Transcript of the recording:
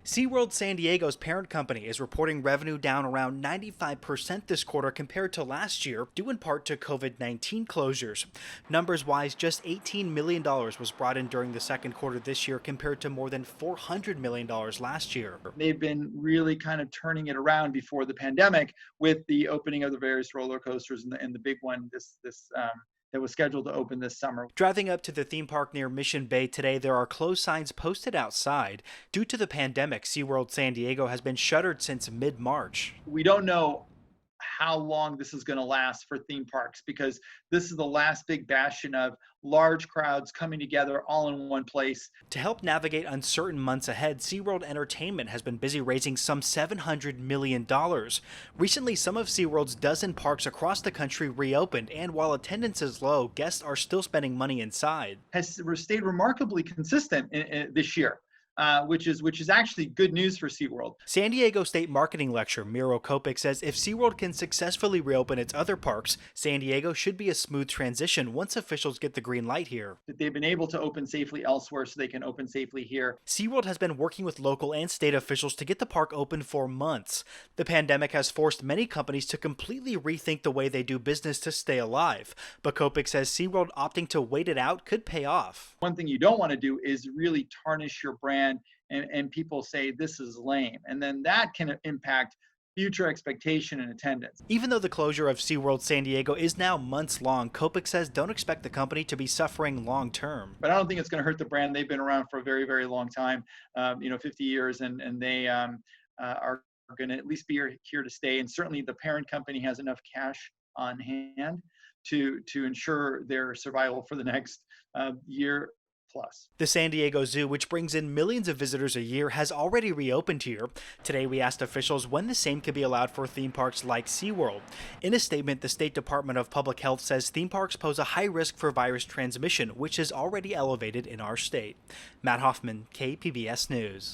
SeaWorld San Diego's parent company is reporting revenue down around 95% this quarter compared to last year, due in part to COVID-19 closures. Numbers-wise, just $18 million was brought in during the second quarter this year compared to more than $400 million last year. They've been really kind of turning it around before the pandemic with the opening of the various roller coasters and the big one that was scheduled to open this summer. Driving up to the theme park near Mission Bay today, there are closed signs posted outside. Due to the pandemic, SeaWorld San Diego has been shuttered since mid-March. We don't know how long this is going to last for theme parks because this is the last big bastion of large crowds coming together all in one place. To help navigate uncertain months ahead, SeaWorld Entertainment has been busy raising some $700 million. Recently, some of SeaWorld's dozen parks across the country reopened, and while attendance is low, guests are still spending money inside. Has stayed remarkably consistent this year. Which is actually good news for SeaWorld. San Diego State Marketing Lecturer Miro Kopik says if SeaWorld can successfully reopen its other parks, San Diego should be a smooth transition once officials get the green light here. That they've been able to open safely elsewhere so they can open safely here. SeaWorld has been working with local and state officials to get the park open for months. The pandemic has forced many companies to completely rethink the way they do business to stay alive. But Kopik says SeaWorld opting to wait it out could pay off. One thing you don't want to do is really tarnish your brand and people say this is lame, and then that can impact future expectation and attendance. Even though the closure of SeaWorld San Diego is now months long, Kopik says don't expect the company to be suffering long term. But I don't think it's going to hurt the brand. They've been around for a very, very long time, 50 years, and they are going to at least be here to stay. And certainly the parent company has enough cash on hand to ensure their survival for the next year plus. The San Diego Zoo, which brings in millions of visitors a year, has already reopened here. Today we asked officials when the same could be allowed for theme parks like SeaWorld. In a statement, the State Department of Public Health says theme parks pose a high risk for virus transmission, which is already elevated in our state. Matt Hoffman, KPBS News.